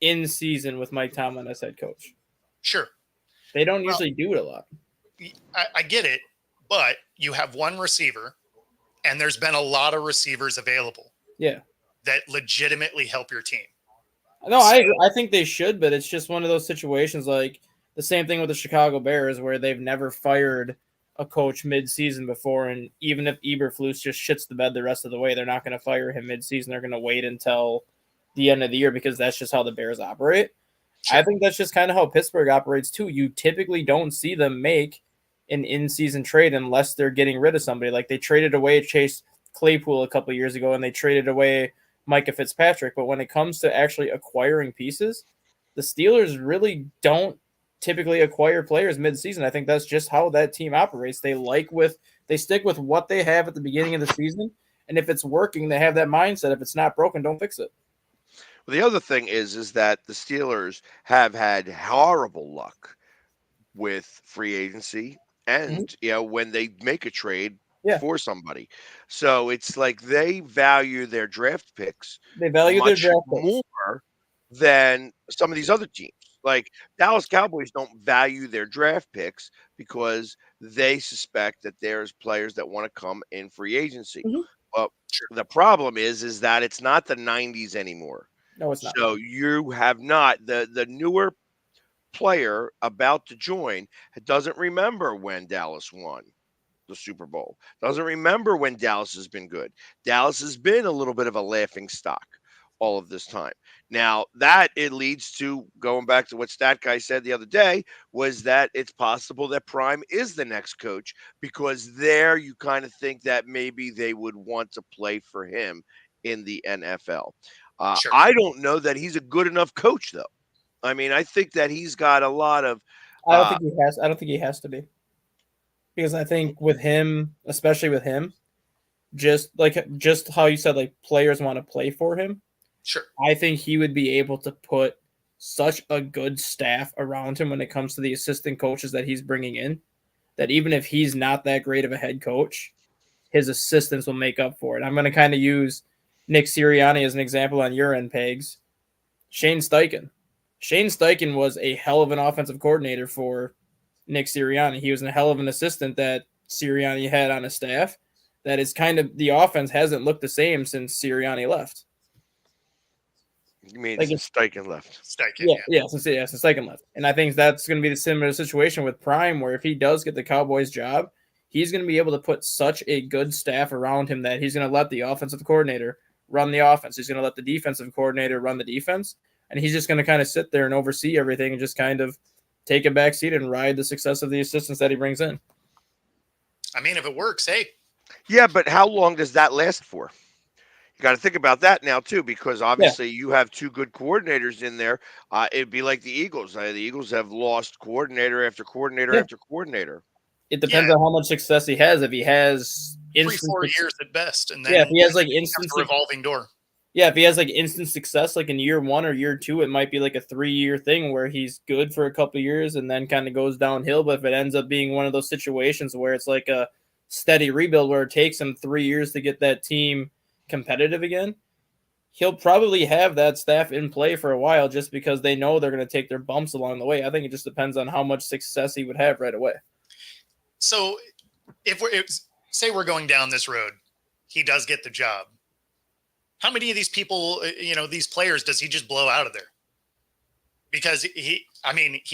in season with Mike Tomlin as head coach. Sure, they don't usually do it a lot. I get it, but you have one receiver, and there's been a lot of receivers available. Yeah, that legitimately help your team. No, I think they should, but it's just one of those situations like the same thing with the Chicago Bears where they've never fired a coach mid-season before, and even if Eberflus just shits the bed the rest of the way, they're not going to fire him mid-season. They're going to wait until the end of the year because that's just how the Bears operate. Sure. I think that's just kind of how Pittsburgh operates too. You typically don't see them make an in-season trade unless they're getting rid of somebody. Like they traded away Chase Claypool a couple years ago, and they traded away Micah Fitzpatrick. But when it comes to actually acquiring pieces, the Steelers really don't typically acquire players mid-season. I think that's just how that team operates. They stick with what they have at the beginning of the season, and if it's working, they have that mindset. If it's not broken, don't fix it. Well, the other thing is that the Steelers have had horrible luck with free agency and when they make a trade for somebody. So it's like they value their draft picks. They value their draft picks more than some of these other teams. Like Dallas Cowboys don't value their draft picks because they suspect that there's players that want to come in free agency. Well, the problem is that it's not the 90s anymore. No, it's not. So you have not the newer player about to join doesn't remember when Dallas won the Super Bowl. Doesn't remember when Dallas has been good. Dallas has been a little bit of a laughing stock all of this time. Now that it leads to going back to what Stat Guy said the other day was that it's possible that Prime is the next coach because there you kind of think that maybe they would want to play for him in the NFL. Sure. I don't know that he's a good enough coach though. I mean, I think that he's got a lot of. I don't think he has to be, because I think with him, especially with him, just how you said, like players want to play for him. Sure. I think he would be able to put such a good staff around him when it comes to the assistant coaches that he's bringing in, that even if he's not that great of a head coach, his assistants will make up for it. I'm going to kind of use Nick Sirianni as an example on your end, Pegs. Shane Steichen. Shane Steichen was a hell of an offensive coordinator for Nick Sirianni. He was a hell of an assistant that Sirianni had on his staff. That is kind of, the offense hasn't looked the same since Sirianni left. You mean since Steichen left? Steichen, since Steichen left. And I think that's going to be the similar situation with Prime, where if he does get the Cowboys job, he's going to be able to put such a good staff around him that he's going to let the offensive coordinator run the offense. He's going to let the defensive coordinator run the defense. And he's just going to kind of sit there and oversee everything and just kind of take a back seat and ride the success of the assistants that he brings in. I mean, if it works, hey. Yeah, but how long does that last for? You got to think about that now, too, because obviously you have 2 good coordinators in there. It'd be like the Eagles. The Eagles have lost coordinator after coordinator after coordinator. It depends on how much success he has. If he has 3-4 years at best, and then if he has like instant revolving door. Yeah, if he has like instant success, like in year 1 or year 2, it might be like a 3-year thing where he's good for a couple of years and then kind of goes downhill. But if it ends up being one of those situations where it's like a steady rebuild where it takes him 3 years to get that team competitive again, he'll probably have that staff in play for a while just because they know they're going to take their bumps along the way. I think it just depends on how much success he would have right away. So say we're going down this road, he does get the job. how many of these people, these players, does he just blow out of there? Because he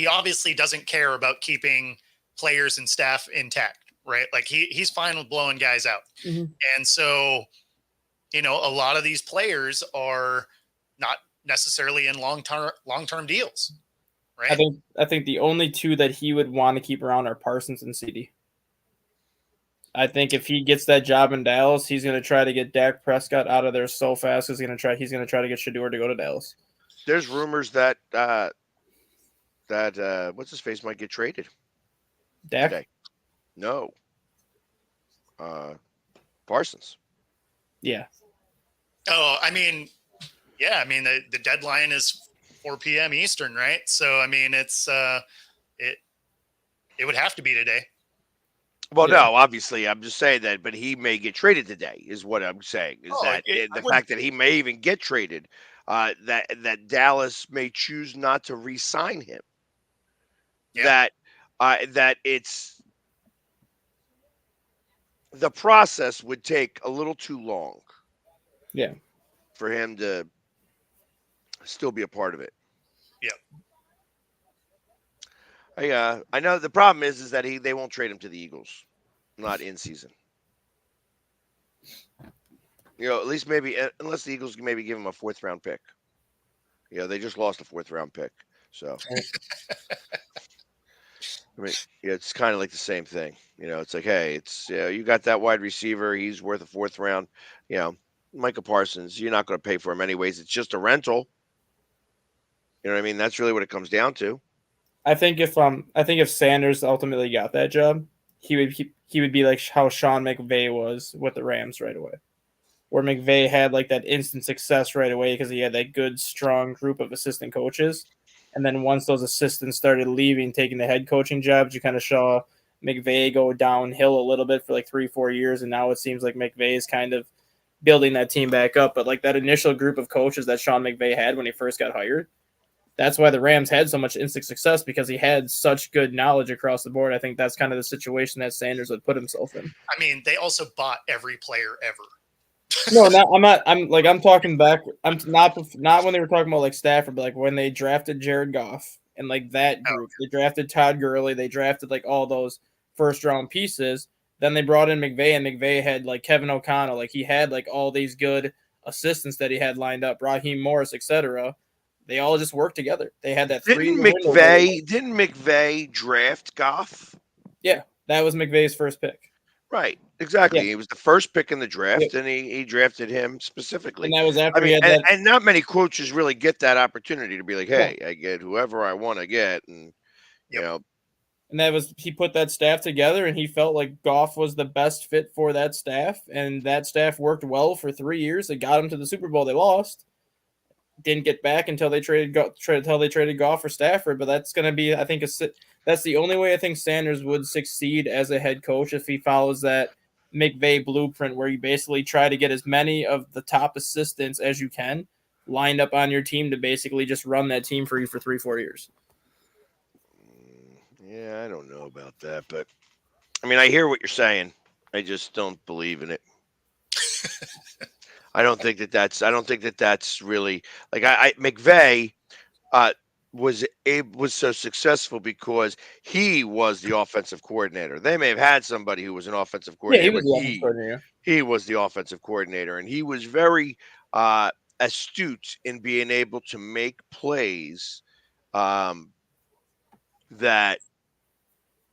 obviously doesn't care about keeping players and staff intact, right? Like he's fine with blowing guys out. Mhm. And so, a lot of these players are not necessarily in long-term deals, right? I think the only two that he would want to keep around are Parsons and CD. I think if he gets that job in Dallas, he's going to try to get Dak Prescott out of there so fast. He's going to try to get Shedeur to go to Dallas. There's rumors that what's his face might get traded. Dak? Today. No. Parsons. Yeah. Oh, the deadline is 4 p.m. Eastern, right? So, it's it would have to be today. Well, Yeah. no, obviously, I'm just saying that, but he may get traded today, is what I'm saying. Is the fact that he may even get traded, that Dallas may choose not to re-sign him. Yeah. That it's the process would take a little too long. Yeah. For him to still be a part of it. Yep. I know the problem is that they won't trade him to the Eagles, not in season. At least maybe unless the Eagles can maybe give him a 4th round pick. They just lost a 4th round pick, so it's kind of like the same thing. It's like, hey, it's you got that wide receiver, he's worth a 4th round. Micah Parsons, you're not going to pay for him anyways. It's just a rental. You know what I mean? That's really what it comes down to. I think if Sanders ultimately got that job, he would be like how Sean McVay was with the Rams right away, where McVay had like that instant success right away because he had that good, strong group of assistant coaches. And then once those assistants started leaving, taking the head coaching jobs, you kind of saw McVay go downhill a little bit for like 3-4 years. And now it seems like McVay is kind of building that team back up. But like that initial group of coaches that Sean McVay had when he first got hired, that's why the Rams had so much instant success, because he had such good knowledge across the board. I think that's kind of the situation that Sanders would put himself in. They also bought every player ever. No, I'm talking back. I'm not when they were talking about like Stafford, but like when they drafted Jared Goff and like that group. They drafted Todd Gurley. They drafted like all those 1st round pieces. Then they brought in McVay, and McVay had like Kevin O'Connell. Like he had like all these good assistants that he had lined up, Raheem Morris, etc. They all just worked together. They had that Didn't McVay draft Goff? Yeah, that was McVay's first pick. Right, exactly. Yeah. He was the first pick in the draft, and he drafted him specifically. And that was after and not many coaches really get that opportunity to be like, hey, I get whoever I want to get, and And that was, he put that staff together, and he felt like Goff was the best fit for that staff, and that staff worked well for 3 years. They got him to the Super Bowl. They lost. Didn't get back until they traded Goff for Stafford. But that's going to be, I think, that's the only way I think Sanders would succeed as a head coach, if he follows that McVay blueprint, where you basically try to get as many of the top assistants as you can lined up on your team to basically just run that team for you for 3-4 years. Yeah, I don't know about that, but I hear what you're saying. I just don't believe in it. I don't think that that's really like McVay was so successful because he was the offensive coordinator. They may have had somebody who was an offensive coordinator. Yeah, he was the offensive coordinator. He was the offensive coordinator, and he was very astute in being able to make plays that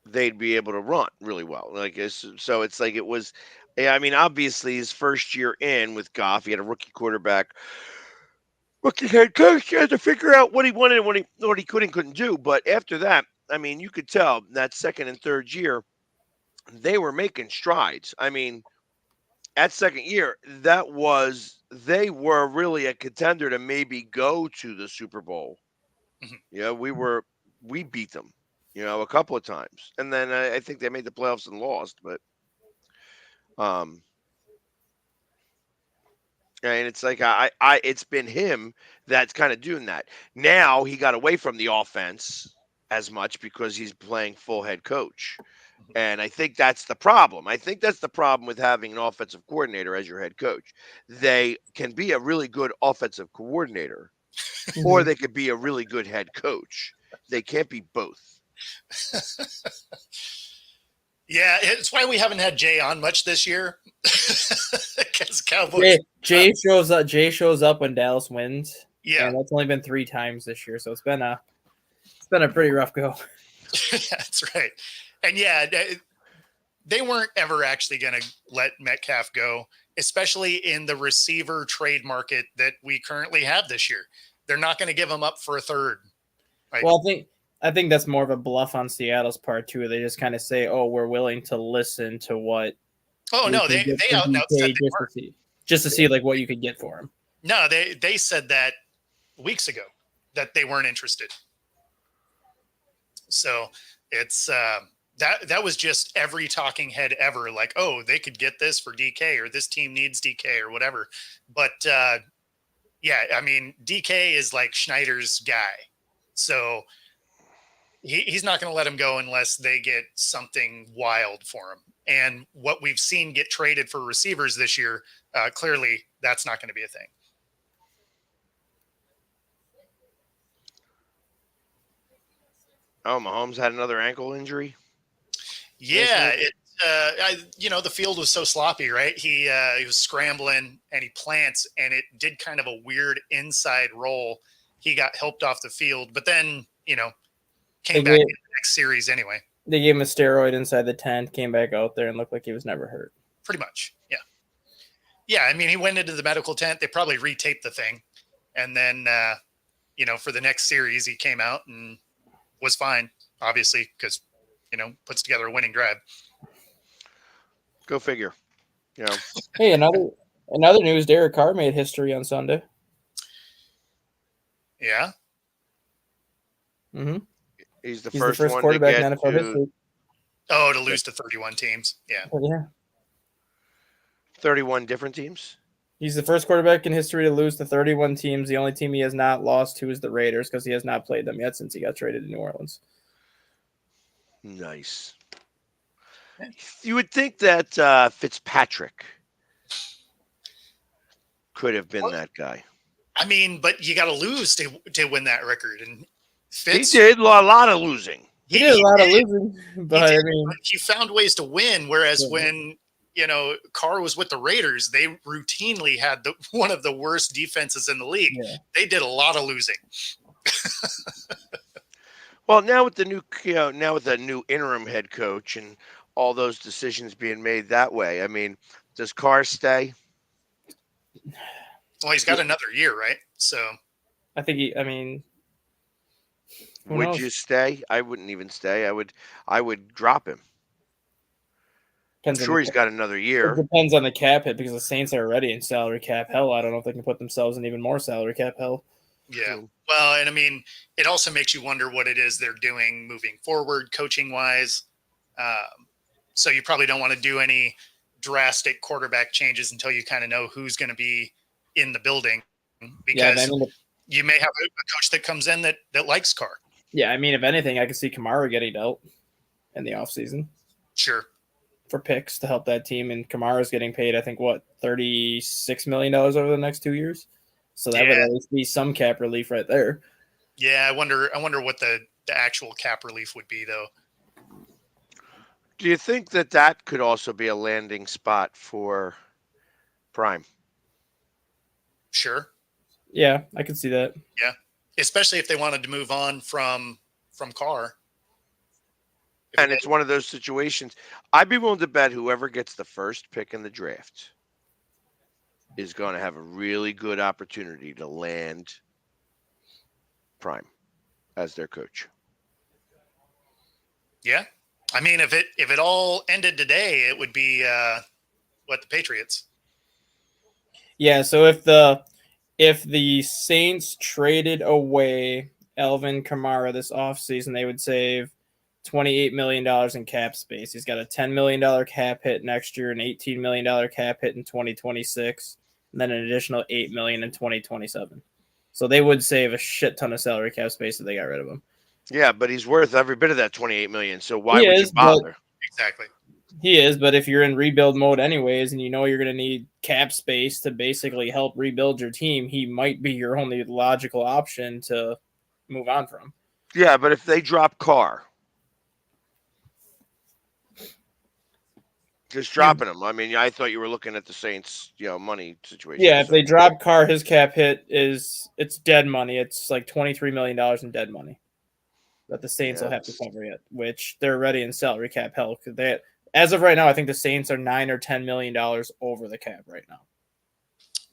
they'd be able to run really well. So it's like it was. Obviously his first year in with Goff, he had a rookie quarterback, rookie head coach. He had to figure out what he wanted and what he couldn't do. But after that, you could tell that 2nd and 3rd year, they were making strides. At 2nd year, they were really a contender to maybe go to the Super Bowl. Mm-hmm. We beat them, a couple of times. And then I think they made the playoffs and lost, but and it's like it's been him that's kind of doing that. Now he got away from the offense as much because he's playing full head coach, And I think that's the problem. I think that's the problem with having an offensive coordinator as your head coach. They can be a really good offensive coordinator, or they could be a really good head coach. They can't be both. Yeah, it's why we haven't had Jay on much this year. Because Cowboys. Jay shows up. Jay shows up when Dallas wins. Yeah, and that's only been 3 times this year, so it's been a pretty rough go. that's right. And yeah, they weren't ever actually going to let Metcalf go, especially in the receiver trade market that we currently have this year. They're not going to give him up for a third. Like, Well, I think that's more of a bluff on Seattle's part too. They just kind of say, "Oh, we're willing to listen to what." oh no, they out now said they weren't. Just to see like what you could get for him. No, they said that weeks ago that they weren't interested. So it's that was just every talking head ever, like, oh, they could get this for DK, or this team needs DK, or whatever. But yeah, I mean, DK is like Schneider's guy, so he's not going to let him go unless they get something wild for him. And what we've seen get traded for receivers this year, clearly that's not going to be a thing. Oh, Mahomes had another ankle injury. Yeah, the field was so sloppy, right? He was scrambling and he plants, and it did kind of a weird inside roll. He got helped off the field, but then came back in the next series anyway. They gave him a steroid inside the tent, came back out there, and looked like he was never hurt. Pretty much, yeah. Yeah, I mean, he went into the medical tent. They probably retaped the thing, and then for the next series, he came out and was fine, obviously, because puts together a winning drive. Go figure. Hey, another news: Derek Carr made history on Sunday. Yeah. Mm-hmm. He's the He's first the first one quarterback to in get NFL history. Oh, to lose to 31 teams. Yeah. Yeah. 31 different teams. He's the first quarterback in history to lose to 31 teams. The only team he has not lost to is the Raiders, because he has not played them yet since he got traded to New Orleans. Nice. You would think that Fitzpatrick could have been that guy. I mean, but you got to lose to win that record. And Fitz, he did a lot of losing. He did a lot of losing, but I mean, he found ways to win. Whereas when Carr was with the Raiders, they routinely had one of the worst defenses in the league. Yeah. They did a lot of losing. Well, now with the new interim head coach and all those decisions being made that way, I mean, does Carr stay? Well, he's got another year, right? So I think would you stay? I wouldn't even stay. I would drop him. I'm sure he's got another year. It depends on the cap hit, because the Saints are already in salary cap hell. I don't know if they can put themselves in even more salary cap hell. Yeah. Well, and I mean, it also makes you wonder what it is they're doing moving forward, coaching wise. So you probably don't want to do any drastic quarterback changes until you kind of know who's going to be in the building, because you may have a coach that comes in that likes Carr. Yeah, I mean, if anything, I could see Kamara getting dealt in the offseason. Sure. For picks to help that team, and Kamara's getting paid, I think, $36 million over the next 2 years. So that would at least be some cap relief right there. Yeah, I wonder what the actual cap relief would be, though. Do you think that could also be a landing spot for Prime? Sure. Yeah, I could see that. Yeah, especially if they wanted to move on from Carr. And it's one of those situations. I'd be willing to bet whoever gets the first pick in the draft is going to have a really good opportunity to land Prime as their coach. Yeah. I mean, if it all ended today, it would be the Patriots. Yeah, so if the Saints traded away Alvin Kamara this offseason, they would save $28 million in cap space. He's got a $10 million cap hit next year, an $18 million cap hit in 2026, and then an additional $8 million in 2027. So they would save a shit ton of salary cap space if they got rid of him. Yeah, but he's worth every bit of that $28 million. So why would you bother? Exactly. He is, but if you're in rebuild mode anyways, and you know you're going to need cap space to basically help rebuild your team, he might be your only logical option to move on from. Yeah, but if they drop Carr, just dropping him. I mean, I thought you were looking at the Saints, money situation. Yeah, if they drop Carr, his cap hit it's dead money. It's like $23 million in dead money that the Saints will have to cover it, which they're already in salary cap hell. As of right now, I think the Saints are $9 or $10 million over the cap right now.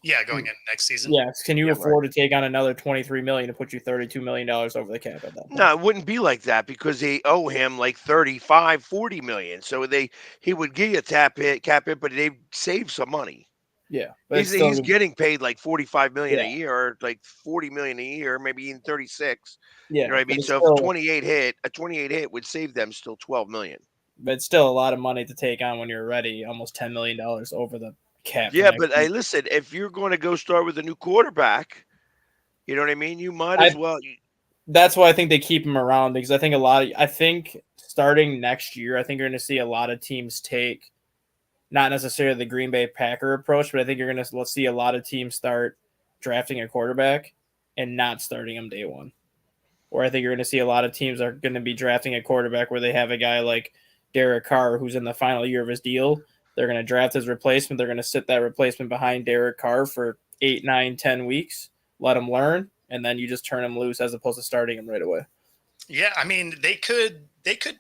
Yeah, going in next season. Yes. Can you afford to take on another $23 million to put you $32 million over the cap at that point? No, it wouldn't be like that because they owe him like 35, 40 million. So he would give you a cap hit, but they'd save some money. Yeah. But He's getting paid like 45 million a year, or like 40 million a year, maybe even 36. Yeah. You know what I mean? So if a 28 hit would save them still 12 million. But it's still a lot of money to take on when you're already almost $10 million over the cap. Yeah, but hey, listen, if you're going to go start with a new quarterback, you know what I mean? You might as well. That's why I think they keep him around, because I think starting next year, I think you're going to see a lot of teams take not necessarily the Green Bay Packer approach, but I think you're going to see a lot of teams start drafting a quarterback and not starting him day one. Or I think you're going to see a lot of teams are going to be drafting a quarterback where they have a guy like Derek Carr, who's in the final year of his deal. They're going to draft his replacement. They're going to sit that replacement behind Derek Carr for 8, 9, 10 weeks, let him learn, and then you just turn him loose as opposed to starting him right away. Yeah, I mean, they could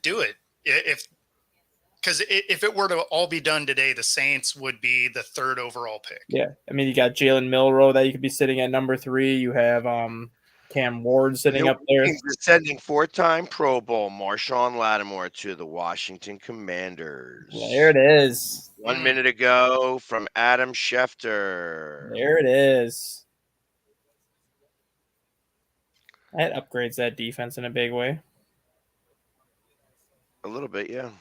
do it because if it were to all be done today, the Saints would be the 3rd overall pick. Yeah, I mean, you got Jalen Milroe that you could be sitting at number 3. You have Cam Ward sitting up there. Sending 4-time Pro Bowl Marshawn Lattimore to the Washington Commanders. There it is. 1 minute ago from Adam Schefter. There it is. That upgrades that defense in a big way. A little bit, yeah.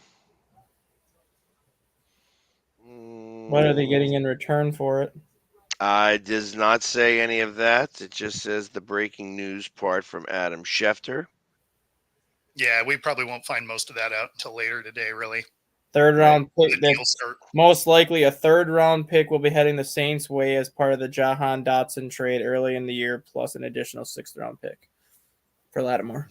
What are they getting in return for it? It does not say any of that. It just says the breaking news part from Adam Schefter. Yeah, we probably won't find most of that out until later today, really. 3rd round pick. Start. Most likely a 3rd round pick will be heading the Saints' way as part of the Jahan Dotson trade early in the year, plus an additional 6th round pick for Lattimore.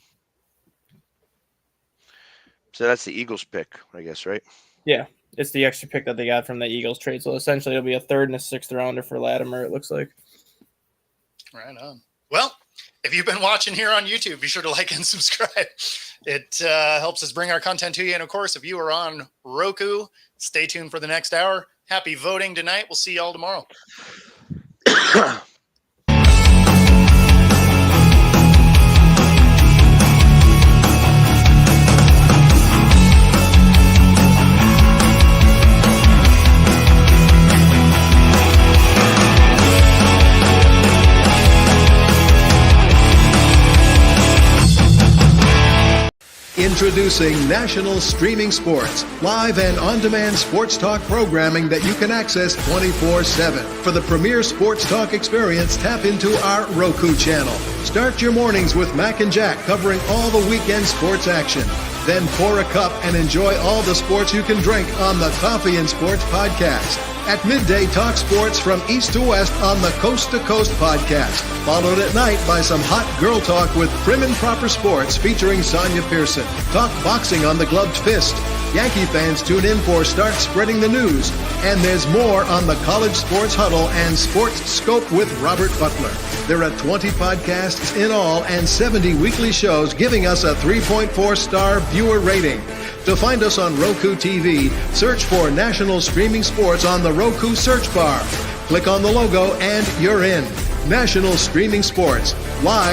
So that's the Eagles pick, I guess, right? Yeah. It's the extra pick that they got from the Eagles trade. So essentially it'll be a 3rd and a 6th rounder for Lattimore, it looks like. Right on. Well, if you've been watching here on YouTube, be sure to like and subscribe. It helps us bring our content to you. And of course, if you are on Roku, stay tuned for the next hour. Happy voting tonight. We'll see y'all tomorrow. Introducing National Streaming Sports, live and on-demand sports talk programming that you can access 24/7. For the premier sports talk experience, tap into our Roku channel. Start your mornings with Mac and Jack covering all the weekend sports action. Then pour a cup and enjoy all the sports you can drink on the Coffee and Sports podcast. At midday, talk sports from east to west on the Coast to Coast podcast. Followed at night by some hot girl talk with Prim and Proper Sports featuring Sonia Pearson. Talk boxing on the Gloved Fist. Yankee fans tune in for Start Spreading the News. And there's more on the College Sports Huddle and Sports Scope with Robert Butler. There are 20 podcasts in all and 70 weekly shows giving us a 3.4-star viewer rating. To find us on Roku TV, search for National Streaming Sports on the Roku search bar. Click on the logo and you're in. National Streaming Sports, live